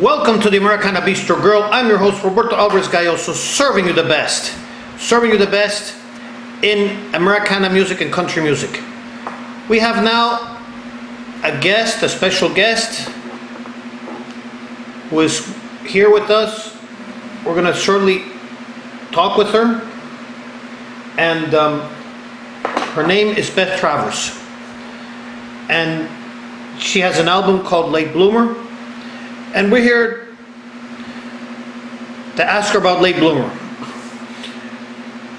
Welcome to the Americana Bistro Grill. I'm your host, Roberto Alvarez-Galloso, serving you the best. Serving you the best in Americana music and country music. We have now a guest, a special guest, who is here with us. We're going to shortly talk with her. And her name is Beth Travers. And she has an album called Late Bloomer. And we're here to ask her about Late Bloomer.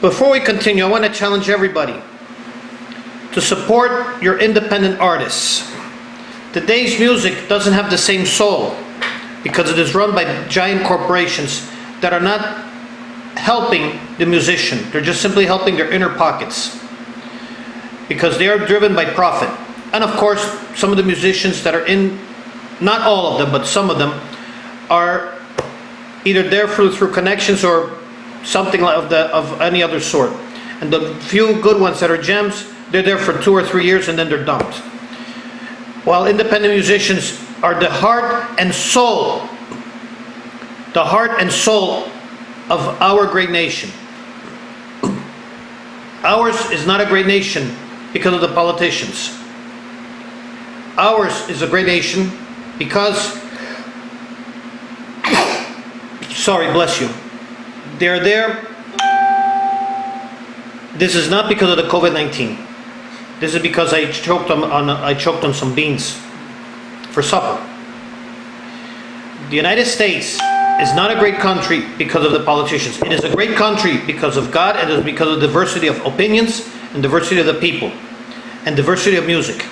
Before we continue, I want to challenge everybody to support your independent artists. Today's music doesn't have the same soul because it is run by giant corporations that are not helping the musician. They're just simply helping their inner pockets because they are driven by profit. And of course, some of the musicians that are in, not all of them, but some of them are either there through connections or something of any other sort. And the few good ones that are gems, they're there for 2 or 3 years and then they're dumped. While independent musicians are the heart and soul of our great nation. Ours is not a great nation because of the politicians. Ours is a great nation because, sorry, bless you, they're there. This is not because of the COVID-19. This is because I choked on some beans for supper. The United States is not a great country because of the politicians. It is a great country because of God, and it is because of diversity of opinions and diversity of the people and diversity of music.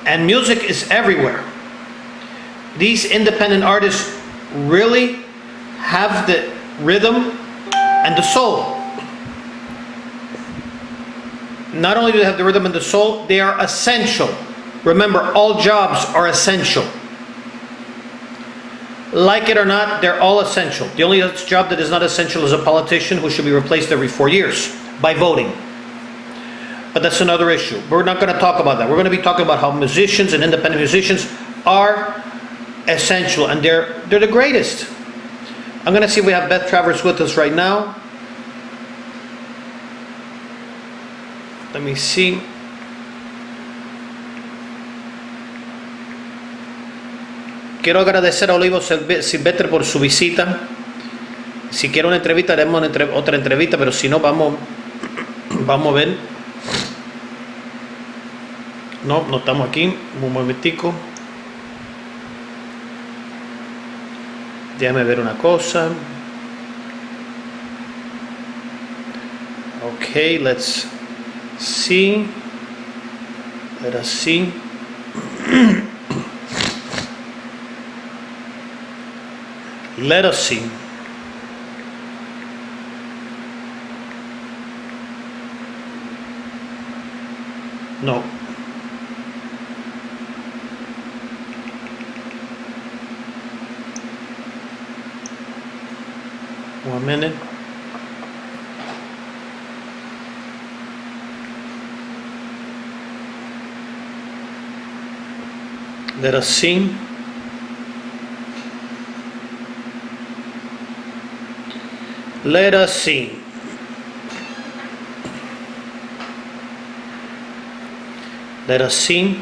And music is everywhere. These independent artists really have the rhythm and the soul. Not only do they have the rhythm and the soul, they are essential. Remember, all jobs are essential. Like it or not, they're all essential. The only job that is not essential is a politician who should be replaced every 4 years by voting. But that's another issue. We're not going to talk about that. We're going to be talking about how musicians and independent musicians are essential, and they're the greatest. I'm going to see if we have Beth Travers with us right now. Let me see. Quiero agradecer a Olivo Silvestre por su visita. Si quiere una entrevista, haremos otra entrevista, pero si no, vamos a ver. No estamos aquí. Un momentico. Déjame ver una cosa. Okay, let's see. Let us see. Let us see. No. One minute. Let us see. Let us see. Let us see.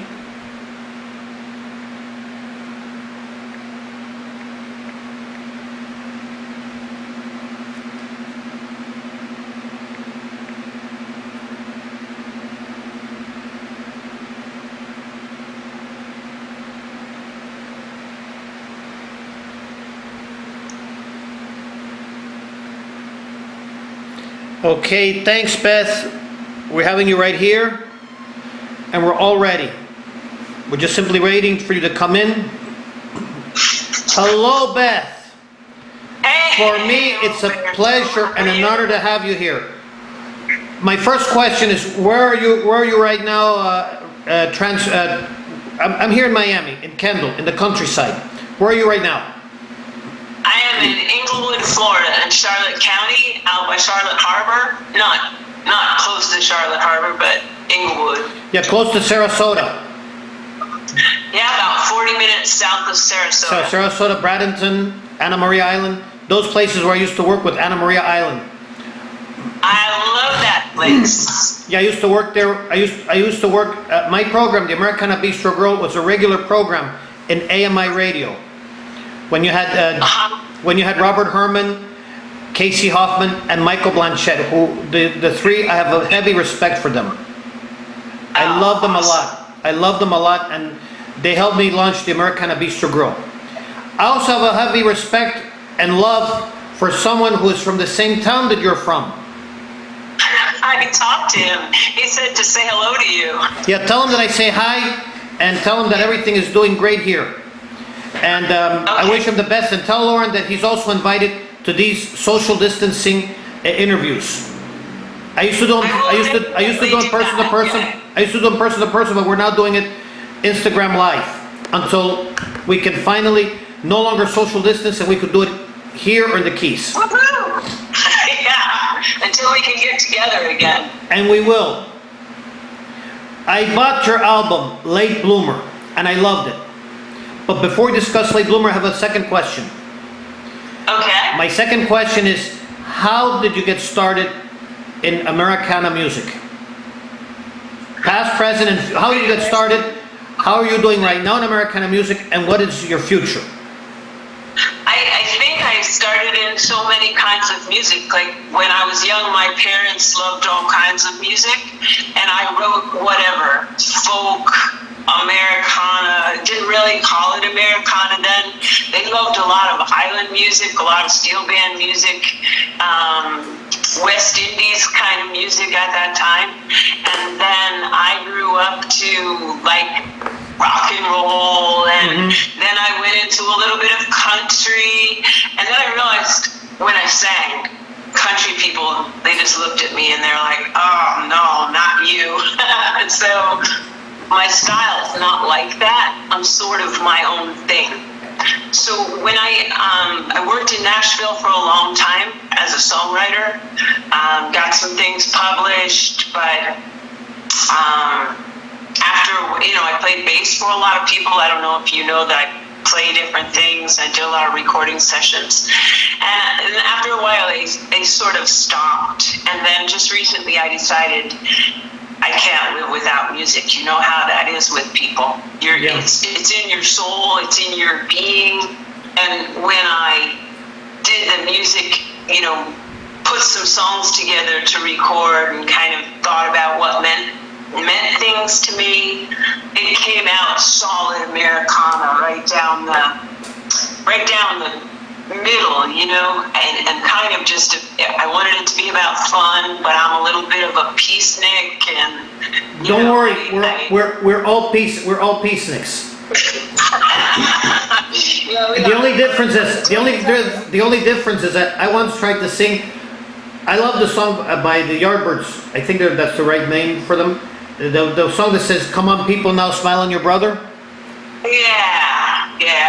Okay, thanks, Beth. We're having you right here, and we're all ready. We're just simply waiting for you to come in. Hello, Beth. Hey, for me, it's a pleasure and an honor to have you here. My first question is, where are you right now? I'm here in Miami, in Kendall, in the countryside. Where are you right now? I am in Inglewood, Florida, in Charlotte County, out by Charlotte Harbor. Not close to Charlotte Harbor, but Inglewood. Yeah, close to Sarasota. Yeah, about 40 minutes south of Sarasota. Sarasota, Bradenton, Anna Maria Island, those places where I used to work with Anna Maria Island. I love that place. Yeah, I used to work there. I used to work, my program, the Americana Bistro Grill, was a regular program in AMI radio. When you had Robert Herman, Casey Hoffman, and Michael Blanchett, who the three, I have a heavy respect for them. I love them a lot. I love them a lot, and they helped me launch the Americana Bistro Grill. I also have a heavy respect and love for someone who is from the same town that you're from. I talked to him. He said to say hello to you. Yeah, tell him that I say hi, and tell him that everything is doing great here. And I wish him the best, and tell Lauren that he's also invited to these social distancing interviews. I used to do them in person to person. I used to do them person to person, but we're now doing it Instagram Live until we can finally no longer social distance, and we could do it here or in the Keys. Woohoo! Yeah, until we can get together again. And we will. I bought your album, Late Bloomer, and I loved it. But before we discuss Late Bloomer, I have a second question. Okay. My second question is, how did you get started in Americana music? Past, present, and how did you get started? How are you doing right now in Americana music, and what is your future? I think I started in so many kinds of music. Like when I was young, my parents loved all kinds of music, and I wrote whatever, folk, Americana, didn't really call it Americana then. They loved a lot of Highland music, a lot of steel band music, West Indies kind of music at that time. And then I grew up to like rock and roll, and then I went into a little bit of country, and then I realized when I sang, country people, they just looked at me and they're like, oh no, not you. And so my style is not like that. I'm sort of my own thing. So when I worked in Nashville for a long time as a songwriter, got some things published, but after, I played bass for a lot of people. I don't know if you know that I play different things. I did a lot of recording sessions. And after a while, they sort of stopped. And then just recently I decided I can't live without music. You know how that is with people. It's in your soul, it's in your being. And when I did the music, put some songs together to record and kind of thought about what meant things to me, it came out solid Americana, right down the middle, and kind of just, I wanted it to be about fun, but I'm a little bit of a peacenik, and don't worry, we're all peaceniks. The only difference is that I once tried to sing. I love the song by the Yardbirds. I think that's the right name for them. The song that says, "Come on, people, now smile on your brother." Yeah.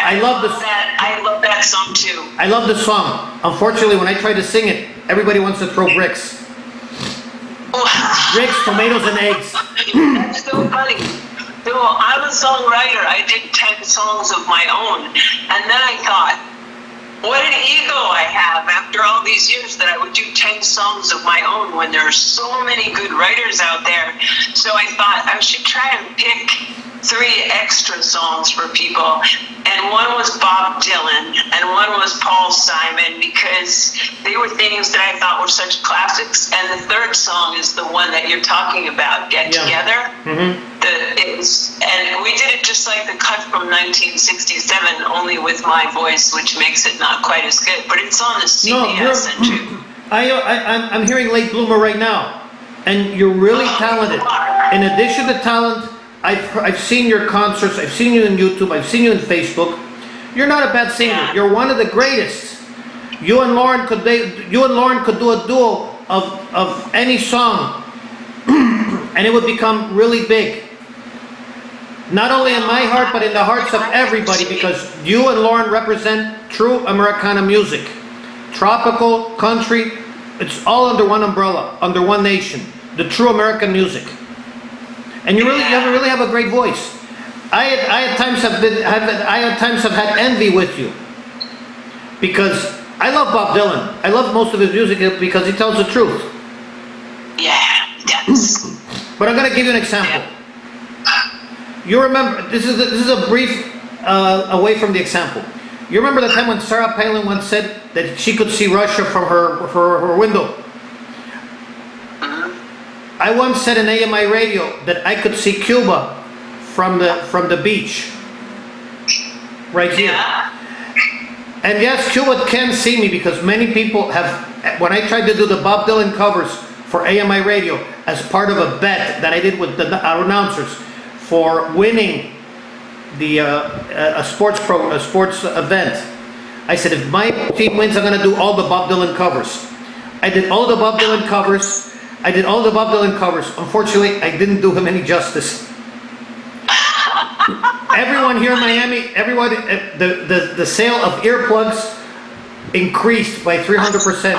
I love this. I love that song too. I love the song. Unfortunately, when I try to sing it, everybody wants to throw bricks. Bricks, tomatoes, and eggs. That's so funny. So I'm a songwriter. I did 10 songs of my own, and then I thought, what an ego I have after all these years that I would do 10 songs of my own when there are so many good writers out there. So I thought I should try and pick 3 extra songs for people. And one was Bob Dylan and one was Paul Simon, because they were things that I thought were such classics. And the third song is the one that you're talking about, Get Together. And we did it just like the cut from 1967, only with my voice, which makes it not quite as good. But it's on the CD I sent you. I'm hearing Late Bloomer right now, and you're really talented. In addition to talent, I've seen your concerts, I've seen you on YouTube, I've seen you on Facebook. You're not a bad singer. Yeah. You're one of the greatest. You and Lauren could do a duo of any song, and it would become really big. Not only in my heart, but in the hearts of everybody, because you and Lauren represent true Americana music. Tropical, country, it's all under one umbrella, under one nation. The true American music. And you really have a great voice. I at times have had envy with you because I love Bob Dylan. I love most of his music because he tells the truth. Yeah, yes. But I'm going to give you an example. You remember, this is a brief away from the example. You remember the time when Sarah Palin once said that she could see Russia from her window? I once said in AMI radio that I could see Cuba from the beach, right here. Yeah. And yes, Cuba can see me because many people have, when I tried to do the Bob Dylan covers for AMI radio as part of a bet that I did with our announcers for winning the a sports event, I said if my team wins, I'm going to do all the Bob Dylan covers. I did all the Bob Dylan covers. Unfortunately, I didn't do him any justice. Everyone here in Miami, the sale of earplugs increased by 300%.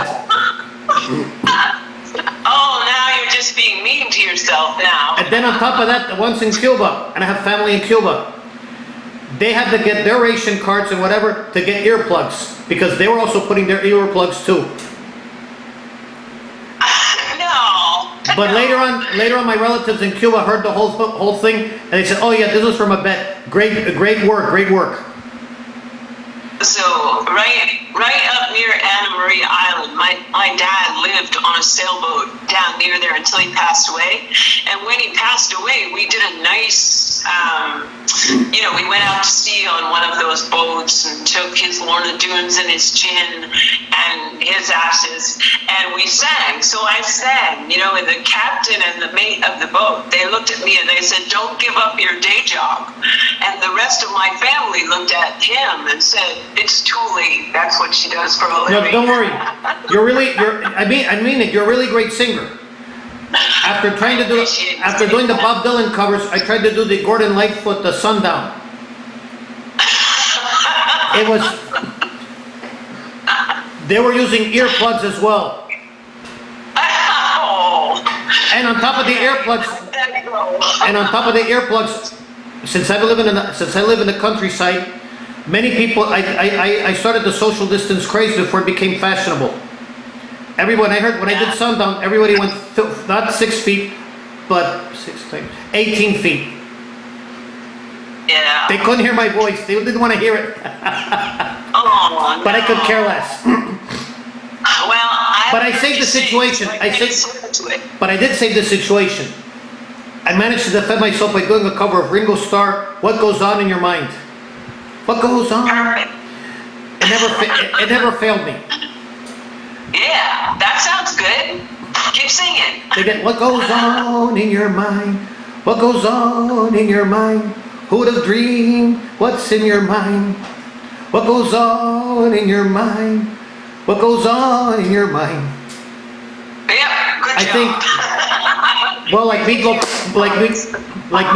Oh, now you're just being mean to yourself now. And then on top of that, the ones in Cuba, and I have family in Cuba, they had to get their ration cards and whatever to get earplugs because they were also putting their earplugs too. But later on, my relatives in Cuba heard the whole thing, and they said, "Oh yeah, this was from a bet. Great work." So right up near Anna Maria Island, my dad lived on a sailboat down near there until he passed away. And when he passed away, we did a nice, we went out to sea on one of those boats and took his Lorna Doones and his gin and his ashes, and we sang. So I sang, and the captain and the mate of the boat, they looked at me and they said, "Don't give up your day job." And the rest of my family looked at him and said, "It's too late. That's what she does for a living." No, don't worry. I mean it. You're a really great singer. After doing the Bob Dylan covers, I tried to do the Gordon Lightfoot, the Sundown. They were using earplugs as well. Oh. And on top of the earplugs, since I live in the countryside, many people, I started the social distance craze before it became fashionable. Everyone, I heard when I did Sundown, everybody went not 6 feet, but 18 feet. Yeah. They couldn't hear my voice. They didn't want to hear it. Oh, But I could care less. Well, But I saved the situation. But I did save the situation. I managed to defend myself by doing a cover of Ringo Starr, "What Goes On in Your Mind." What goes on? It never failed me. Yeah, that sounds good. Keep singing. They get, "What goes on in your mind? What goes on in your mind? Who would have dreamed? What's in your mind? What goes on in your mind? What goes on in your mind?" Yeah, good job. I think, well, like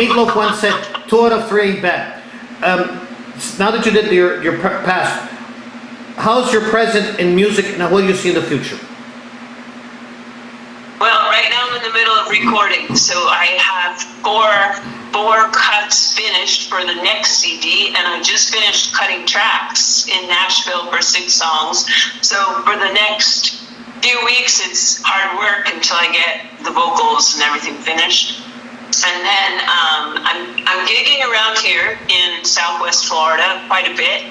Meatloaf once said, 2 out of 3 ain't bad. Now that you did your past, how's your present in music, and what do you see in the future? Well, right now I'm in the middle of recording, so I have four cuts finished for the next CD, and I just finished cutting tracks in Nashville for 6 songs. So for the next few weeks, it's hard work until I get the vocals and everything finished. And then I'm gigging around here in Southwest Florida quite a bit,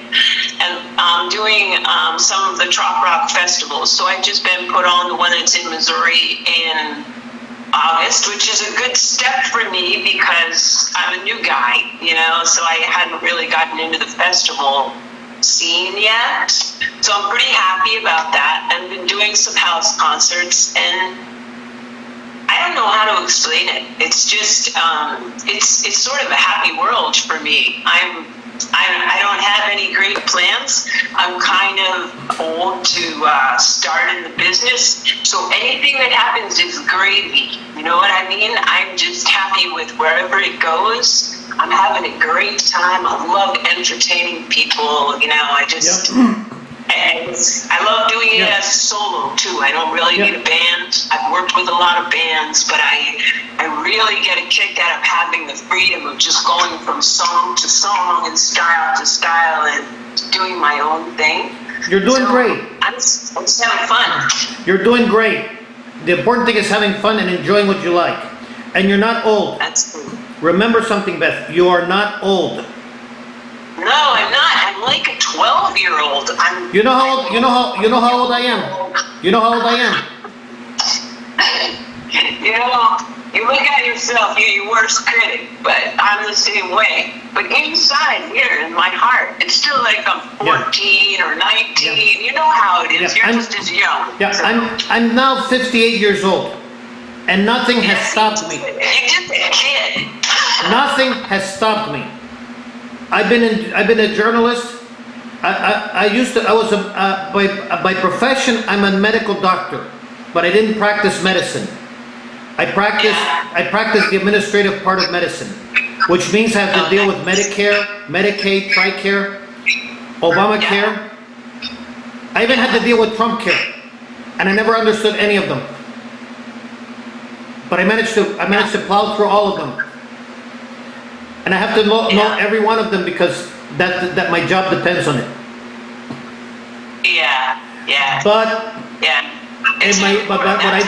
and I'm doing some of the trop rock festivals. So I've just been put on the one that's in Missouri in August, which is a good step for me because I'm a new guy, so I hadn't really gotten into the festival scene yet. So I'm pretty happy about that. I've been doing some house concerts, and I don't know how to explain it. It's just, it's sort of a happy world for me. I don't have any great plans. I'm kind of old to start in the business. So anything that happens is gravy. You know what I mean? I'm just happy with wherever it goes. I'm having a great time. I love entertaining people. I just, I love doing it Yeah. as a solo too. I don't really Yeah. need a band. I've worked with a lot of bands, but I really get a kick out of having the freedom of just going from song to song and style to style and doing my own thing. You're doing great. I'm just having fun. You're doing great. The important thing is having fun and enjoying what you like. And you're not old. That's cool. Remember something, Beth. You are not old. No, I'm not. I'm like a 12-year-old. You know how old, you know how old I am. You know how old I am. You know, you look at yourself, you're your worst critic, but I'm the same way. But inside here, in my heart, it's still like I'm 14 or 19. You know how it is. Yeah, You're just as young. Yeah, So- I'm now 58 years old, and nothing has stopped me. You're just a kid. Nothing has stopped me. I've been a journalist. I was by profession I'm a medical doctor, but I didn't practice medicine. I practiced the administrative part of medicine, which means I have to deal with Medicare, Medicaid, TRICARE, Obamacare. I even had to deal with Trump care, and I never understood any of them. But I managed to plow through all of them. And I have to know every one of them because that my job depends on it. Yeah. But Yeah. but what I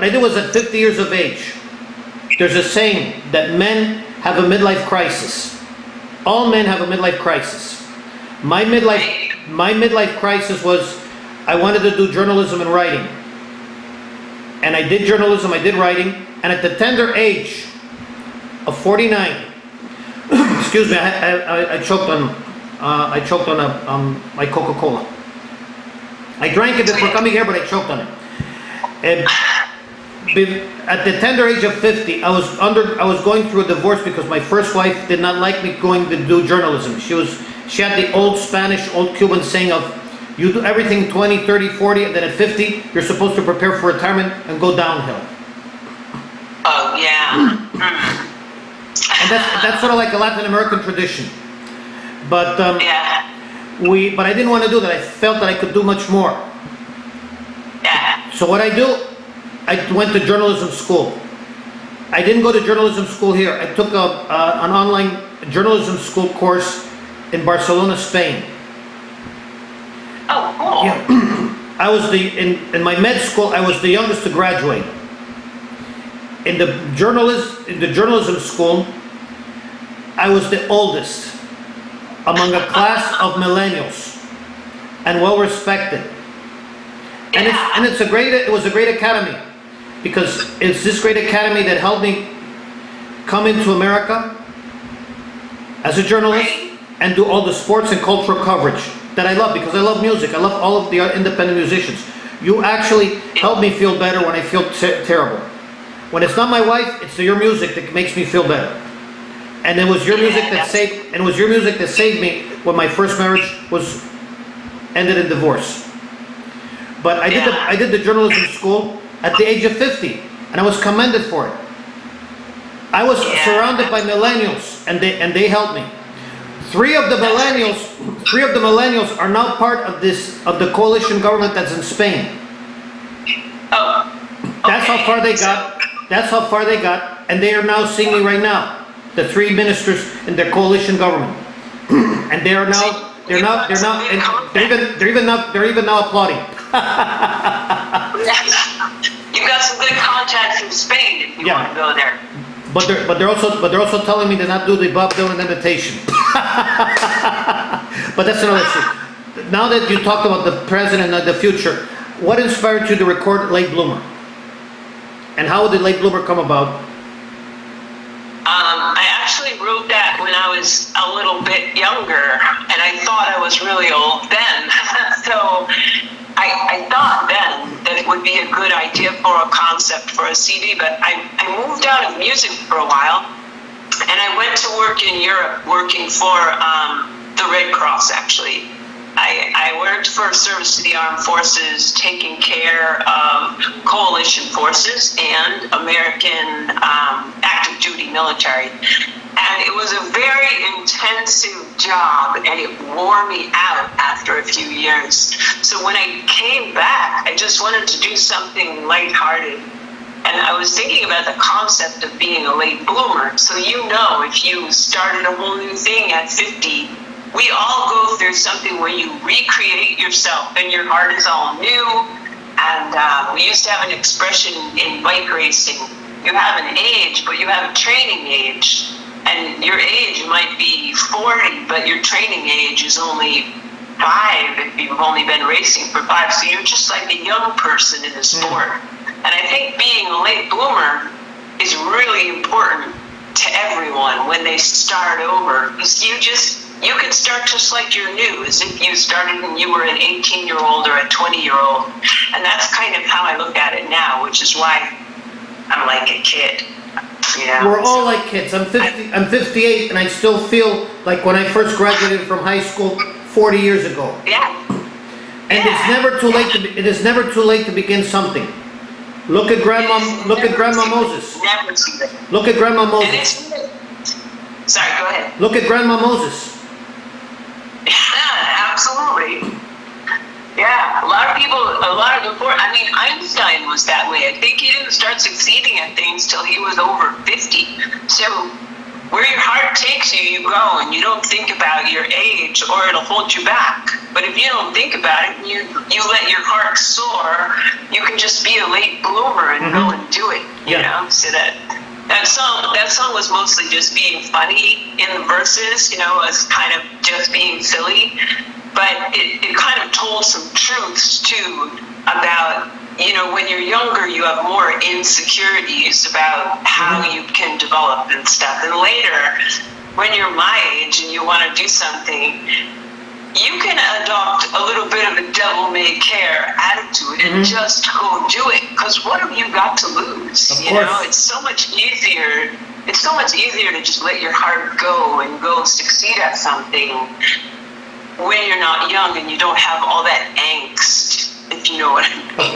did was at 50 years of age. There's a saying that men have a midlife crisis. All men have a midlife crisis. My midlife crisis was I wanted to do journalism and writing. And I did journalism, I did writing, and at the tender age of 49, excuse me, I choked on my Coca-Cola. I drank it before coming here, but I choked on it. And at the tender age of 50, I was going through a divorce because my first wife did not like me going to do journalism. She had the old Spanish, old Cuban saying of, you do everything 20, 30, 40, and then at 50, you're supposed to prepare for retirement and go downhill. Oh, yeah. And that's sort of like a Latin American tradition. But Yeah. but I didn't want to do that. I felt that I could do much more. Yeah. So what I went to journalism school. I didn't go to journalism school here. I took an online journalism school course in Barcelona, Spain. Oh, cool. Yeah. I was in my med school, I was the youngest to graduate. In the journalism school, I was the oldest among a class of millennials and well respected. And it was a great academy because it's this great academy that helped me come into America as a journalist and do all the sports and cultural coverage that I love because I love music. I love all of the independent musicians. You actually help me feel better when I feel terrible. When it's not my wife, it's your music that makes me feel better. And it was your music that saved me when my first marriage ended in divorce. But I did the journalism school at the age of 50, and I was commended for it. I was surrounded by millennials, and they helped me. Three of the millennials are now part of the coalition government that's in Spain. Oh. That's how far they got. That's how far they got, and they are now seeing me right now. The three ministers in their coalition government, and they're even now applauding. You've got some good contacts in Spain if you want to go there. But they're also telling me to not do the Bob Dylan imitation. But that's another issue. Now that you talked about the present and the future, what inspired you to record Late Bloomer? And how did Late Bloomer come about? I actually wrote that when I was a little bit younger, and I thought I was really old then. So I thought then that it would be a good idea for a concept for a CD, but I moved out of music for a while, and I went to work in Europe working for the Red Cross, actually. I worked for Service to the Armed Forces, taking care of coalition forces and American active duty military. And it was a very intensive job, and it wore me out after a few years. So when I came back, I just wanted to do something lighthearted. And I was thinking about the concept of being a late bloomer. So if you started a whole new thing at 50, we all go through something where you recreate yourself and your heart is all new. And we used to have an expression in bike racing. You have an age, but you have a training age. And your age might be 40, but your training age is only 5 if you've only been racing for 5. So you're just like a young person in the sport. And I think being a late bloomer is really important to everyone when they start over. Because you can start just like you're new, as if you started when you were an 18-year-old or a 20-year-old. And that's kind of how I look at it now, which is why I'm like a kid. We're all like kids. I'm 58, and I still feel like when I first graduated from high school 40 years ago. Yeah. And it's never too late it is never too late to begin something. Look at Grandma Moses. Never too late. Look at Grandma Moses. Sorry, go ahead. Look at Grandma Moses. Yeah, absolutely. Yeah, a lot of Einstein was that way. I think he didn't start succeeding at things till he was over 50. So where your heart takes you, you go, and you don't think about your age or it'll hold you back. But if you don't think about it, you let your heart soar, you can just be a late bloomer and go and do it, you know? So that song was mostly just being funny in the verses, as kind of just being silly. But it kind of told some truths too about, when you're younger, you have more insecurities about how you can develop and stuff. And later, when you're my age and you want to do something, you can adopt a little bit of a devil-may-care attitude and just go do it. Because what have you got to lose? It's so much easier. It's so much easier to just let your heart go and go succeed at something when you're not young and you don't have all that angst, if you know what I mean.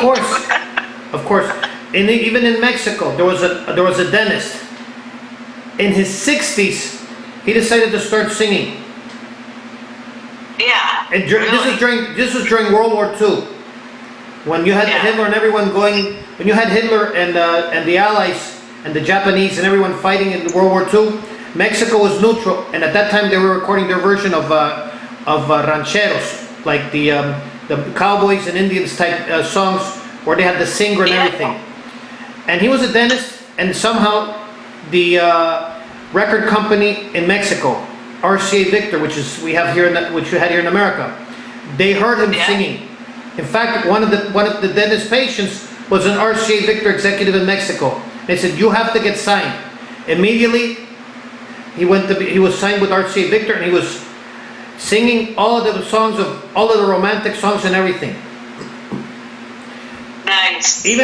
Of course. Even in Mexico, there was a dentist. In his 60s, he decided to start singing. Yeah. And this was during World War II, when you had Hitler and everyone going. When you had Hitler and the Allies and the Japanese and everyone fighting in World War II, Mexico was neutral, and at that time they were recording their version of rancheros, like the cowboys and Indians type songs, where they had the singer and everything. And he was a dentist, and somehow the record company in Mexico, RCA Victor, which you had here in America, they heard him singing. In fact, one of the dentist patients was an RCA Victor executive in Mexico. They said, "You have to get signed." Immediately, he was signed with RCA Victor, and he was singing all of the romantic songs and everything. Nice. He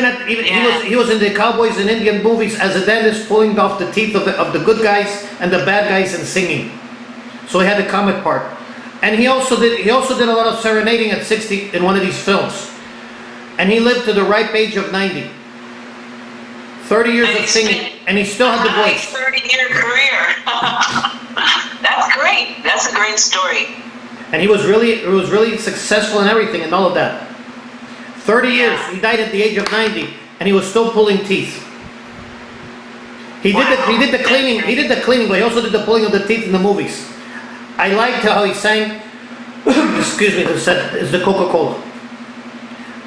was in the cowboys and Indian movies as a dentist, pulling off the teeth of the good guys and the bad guys and singing. So he had the comic part, and he also did a lot of serenading at 60 in one of these films, and he lived to the ripe age of 90. 30 years of singing, and he still had the voice. 30-year career. That's great. That's a great story. And he was really successful in everything and all of that. 30 years. He died at the age of 90, and he was still pulling teeth. He did the cleaning, but he also did the pulling of the teeth in the movies. I liked how he sang. Excuse me, it's the Coca-Cola.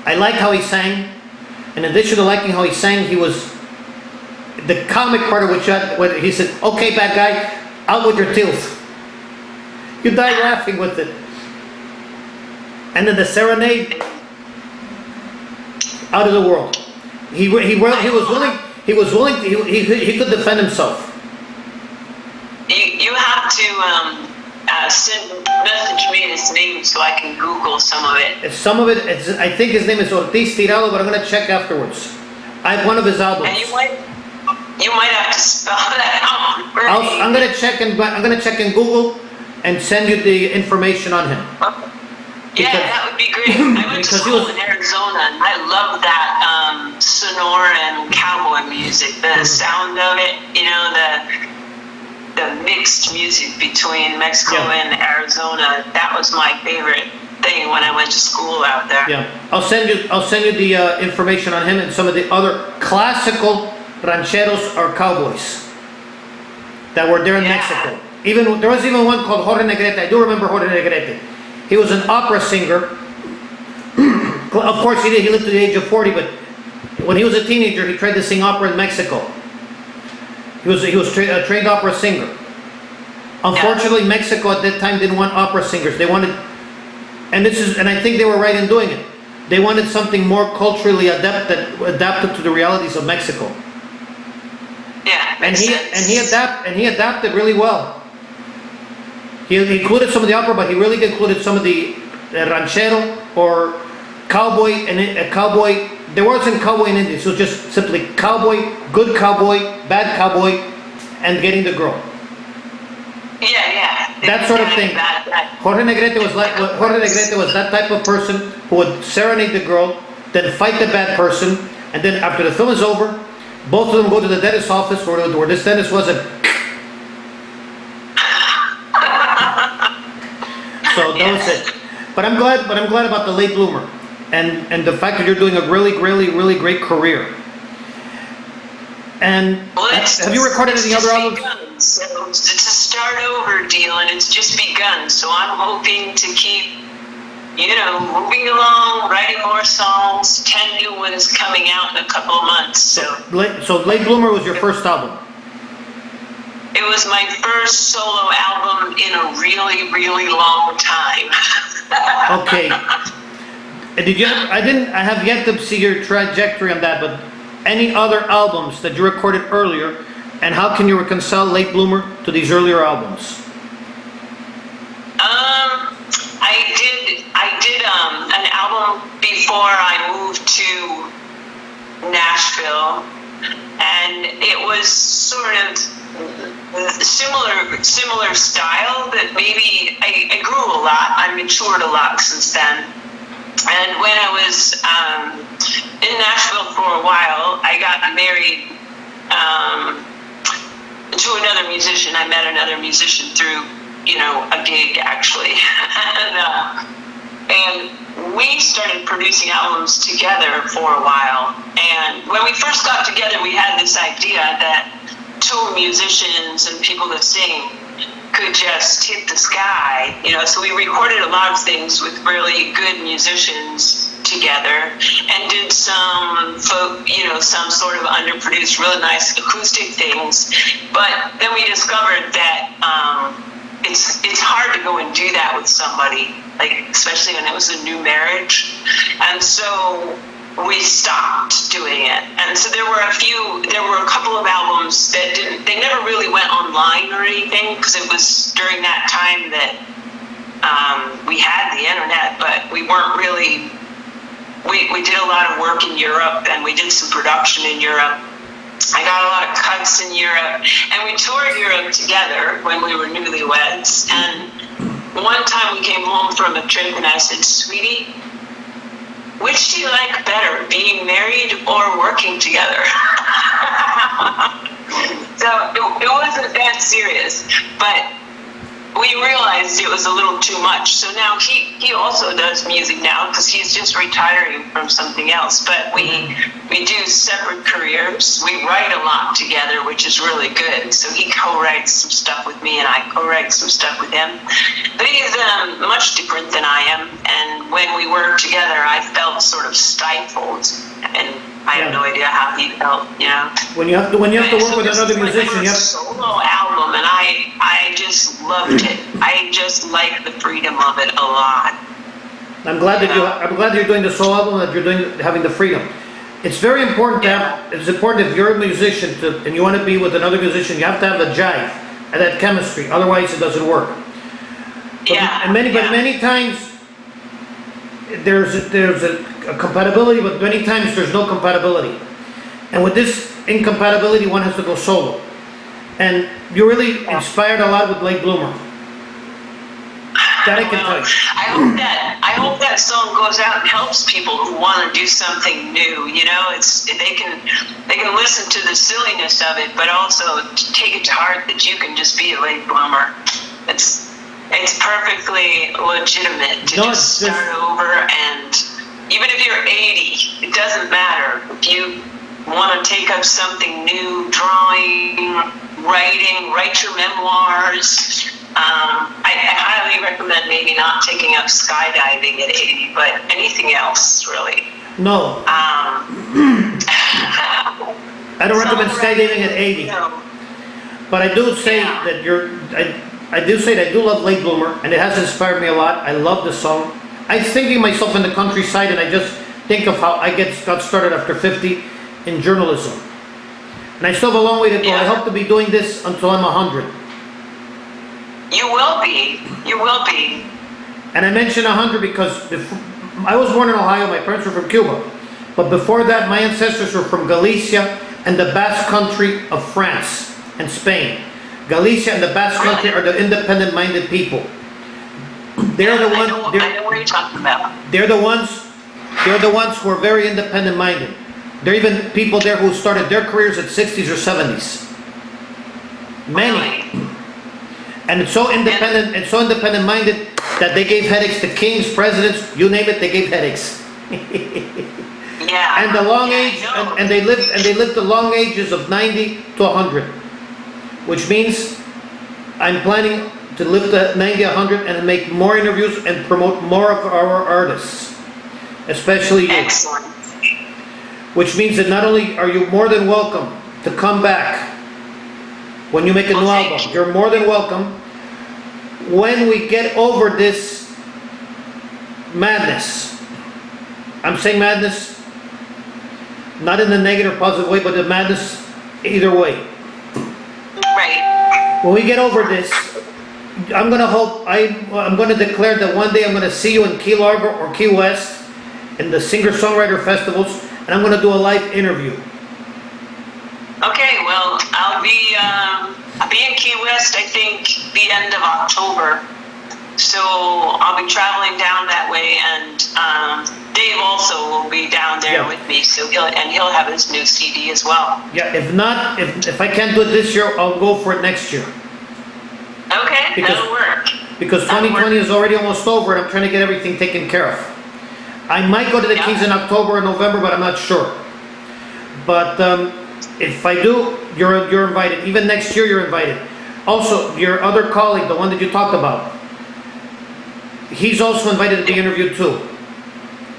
I liked how he sang. In addition to liking how he sang, he was the comic part of which he said, "Okay, bad guy, out with your teeth." You die laughing with it. And then the serenade, out of the world. He could defend himself. You have to message me his name so I can Google some of it. I think his name is Ortiz Tirado, but I'm gonna check afterwards. I have one of his albums. And you might have to spell that out. I'm gonna check in Google and send you the information on him. That would be great. I went to school in Arizona, and I love that Sonora and cowboy music. The sound of it, the mixed music between Mexico Yeah. and Arizona. That was my favorite thing when I went to school out there. Yeah, I'll send you the information on him and some of the other classical rancheros or cowboys that were there in Yeah. Mexico. Even there was even one called Jorge Negrete. I do remember Jorge Negrete. He was an opera singer. Of course, he lived to the age of 40, but when he was a teenager, he tried to sing opera in Mexico. He was a trained opera singer. Unfortunately, Mexico at that time didn't want opera singers. They wanted, and I think they were right in doing it. They wanted something more culturally adapted to the realities of Mexico. Yeah, And makes sense. he adapted really well. He included some of the opera, but he really included some of the ranchero or cowboy and cowboy. There wasn't cowboy in India. So just simply cowboy, good cowboy, bad cowboy, and getting the girl. Yeah. That sort of thing. That. Jorge Negrete was that type of person who would serenade the girl, then fight the bad person, and then after the film is over, both of them go to the dentist's office where this dentist was and so that was it. But I'm glad about the late bloomer and the fact that you're doing a really great career. And Well, have you recorded any other albums? Begun, so it's a start over deal, and it's just begun. So I'm hoping to keep, moving along, writing more songs. 10 new ones coming out in a couple of months. So Late Bloomer was your first album. it was my first solo album in a really long time. Okay. I have yet to see your trajectory on that, but any other albums that you recorded earlier, and how can you reconcile Late Bloomer to these earlier albums? I did an album before I moved to Nashville, and it was sort of similar style, that maybe I grew a lot, I matured a lot since then. And when I was in Nashville for a while, I got married to another musician. I met another musician through, a gig actually. and we started producing albums together for a while. And when we first got together, we had this idea that two musicians and people that sing could just hit the sky, so we recorded a lot of things with really good musicians together and did some some sort of underproduced, really nice acoustic things. But then we discovered that it's hard to go and do that with somebody, like especially when it was a new marriage. And so we stopped doing it. And so there were a couple of albums that they never really went online or anything, because it was during that time that we had the internet, but we weren't really, we did a lot of work in Europe, and we did some production in Europe. I got a lot of cuts in Europe, and we toured Europe together when we were newlyweds. And one time we came home from a trip, and I said, "Sweetie, which do you like better, being married or working together?" So it wasn't that serious, but we realized it was a little too much. So now he also does music now, because he's just retiring from something else. But we do separate careers. We write a lot together, which is really good. So he co-writes some stuff with me, and I co-write some stuff with him. But he's much different than I am. And when we worked together, I felt sort of stifled, and I have no idea how he felt. When you have to work with another musician, you have solo album, and I just loved it. I just like the freedom of it a lot. I'm glad that you're doing the solo album, that you're having the freedom. It's very important it's important if you're a musician and you want to be with another musician, you have to have a jive and that chemistry. Otherwise, it doesn't work. But many times there's a compatibility, but many times there's no compatibility. And with this incompatibility, one has to go solo. And you really inspired a lot with Late Bloomer. That I can tell you. I hope that song goes out and helps people who want to do something new. You know, they can listen to the silliness of it, but also take it to heart that you can just be a late bloomer. It's perfectly legitimate to just start over, and even if you're 80, it doesn't matter. If you want to take up something new, drawing, writing, write your memoirs. I highly recommend maybe not taking up skydiving at 80, but anything else, really. No. I don't recommend skydiving at 80. No. But I do say that I do say that I do love Late Bloomer, and it has inspired me a lot. I love the song. I'm thinking myself in the countryside, and I just think of how I got started after 50 in journalism. And I still have a long way to go. I hope to be doing this until I'm 100. You will be. You will be. And I mentioned 100 because I was born in Ohio. My parents were from Cuba. But before that, my ancestors were from Galicia and the Basque Country of France and Spain. Galicia and the Basque Country are the independent-minded people. They're the ones. I know what you're talking about. They're the ones who are very independent-minded. There are even people there who started their careers at 60s or 70s. Many. Really? And it's so independent-minded that they gave headaches to kings, presidents, you name it, they gave headaches. Yeah. And the long age, and they lived the long ages of 90 to 100, which means I'm planning to live to 90, 100, and make more interviews and promote more of our artists, especially you. Excellent. Which means that not only are you more than welcome to come back when you make a new album, you're more than welcome. When we get over this madness, I'm saying madness, not in the negative, positive way, but the madness either way. Right. When we get over this, I'm going to declare that one day I'm going to see you in Key Largo or Key West in the singer-songwriter festivals, and I'm going to do a live interview. Okay, well, I'll be in Key West, I think, the end of October. So I'll be traveling down that way, and Dave also will be down there with me. So he'll have his new CD as well. Yeah, if I can't do it this year, I'll go for it next year. Okay, that'll work. Because 2020 is already almost over, and I'm trying to get everything taken care of. I might go to the Keys in October or November, but I'm not sure. But if I do, you're invited. Even next year, you're invited. Also, your other colleague, the one that you talked about, he's also invited to be interviewed too.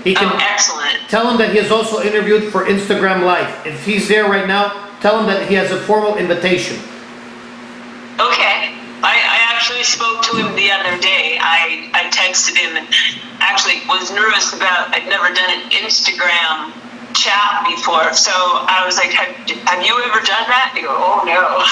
Excellent. Tell him that he has also interviewed for Instagram Live. If he's there right now, tell him that he has a formal invitation. Okay. I actually spoke to him the other day. I texted him and actually was nervous about, I'd never done an Instagram chat before, so I was like, have you ever done that? He goes, oh no.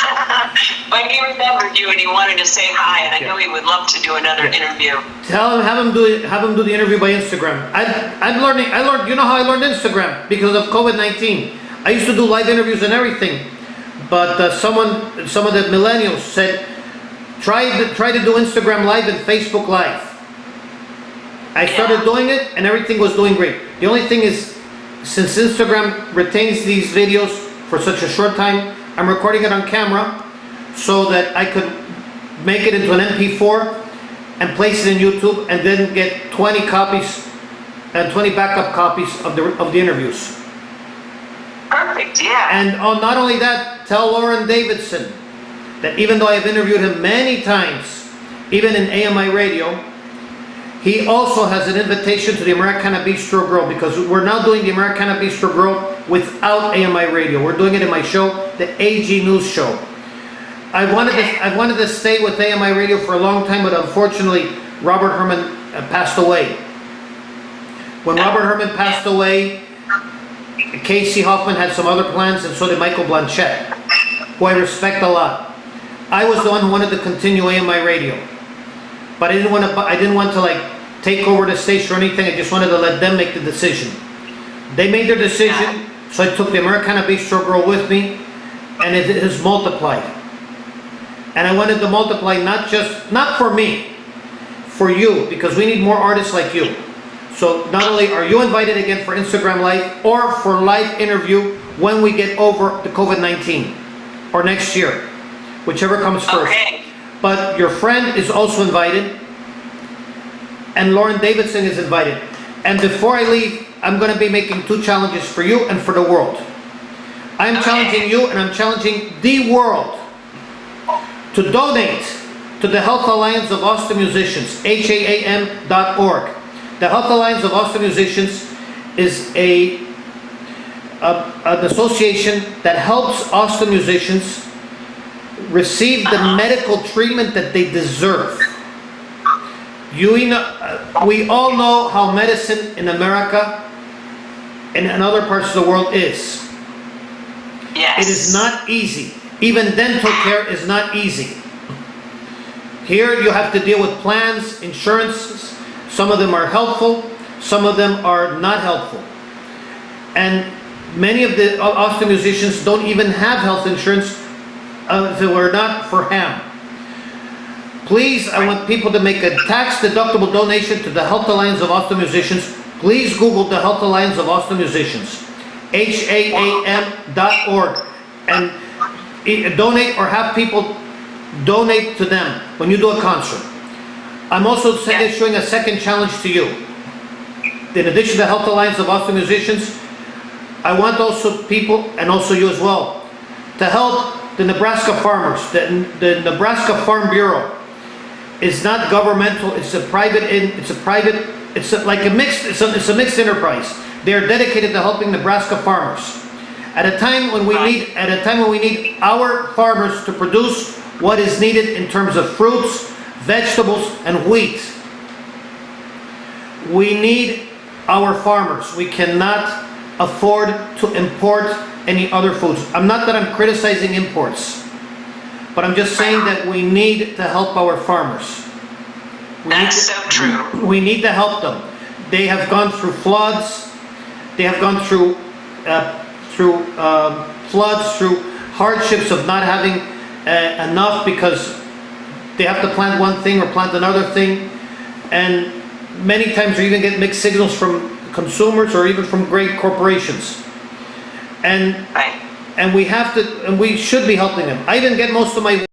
But he remembered you and he wanted to say hi, and I know he would love to do another interview. Tell him, have him do the interview by Instagram. I learned, you know how I learned Instagram? Because of COVID-19. I used to do live interviews and everything, but some of the millennials said, try to do Instagram Live and Facebook Live. I started doing it and everything was doing great. The only thing is, since Instagram retains these videos for such a short time, I'm recording it on camera so that I could make it into an MP4 and place it in YouTube, and then get 20 copies and 20 backup copies of the interviews. Perfect, yeah. And not only that, tell Lauren Davidson that even though I've interviewed him many times, even in AMI radio, he also has an invitation to the Americana Bistro Grill, because we're now doing the Americana Bistro Grill without AMI radio. We're doing it in my show, the AG News Show. I wanted to stay with AMI radio for a long time, but unfortunately, Robert Herman passed away. When Robert Herman passed away, Casey Hoffman had some other plans, and so did Michael Blanchett, who I respect a lot. I was the one who wanted to continue AMI radio, but I didn't want to like take over the station or anything. I just wanted to let them make the decision. They made their decision, so I took the Americana Bistro Grill with me, and it has multiplied. And I wanted to multiply not for me, for you, because we need more artists like you. So not only are you invited again for Instagram Live or for live interview when we get over the COVID-19 or next year, whichever comes first. Okay. But your friend is also invited, and Lauren Davidson is invited. And before I leave, I'm going to be making 2 challenges for you and for the world. I'm challenging you and I'm challenging the world to donate to the Health Alliance of Austin Musicians, HAAM.org. The Health Alliance of Austin Musicians is an association that helps Austin musicians receive the medical treatment that they deserve. We all know how medicine in America and in other parts of the world is. Yes. It is not easy. Even dental care is not easy. Here you have to deal with plans, insurances. Some of them are helpful, some of them are not helpful. And many of the Austin musicians don't even have health insurance if it were not for HAM. Please, I want people to make a tax-deductible donation to the Health Alliance of Austin Musicians. Please Google the Health Alliance of Austin Musicians, HAAM.org, and donate or have people donate to them when you do a concert. I'm also issuing a second challenge to you. In addition to the Health Alliance of Austin Musicians, I want also people, and also you as well, to help the Nebraska farmers. The Nebraska Farm Bureau is not governmental. It's a mixed enterprise. They are dedicated to helping Nebraska farmers. At a time when we need our farmers to produce what is needed in terms of fruits, vegetables, and wheat. We need our farmers. We cannot afford to import any other foods. Not that I'm criticizing imports, but I'm just saying that we need to help our farmers. That's so true. We need to help them. They have gone through floods. They have gone through floods, through hardships of not having enough because they have to plant one thing or plant another thing, and many times you even get mixed signals from consumers or even from great corporations. And we have to, and we should be helping them. I even get most of my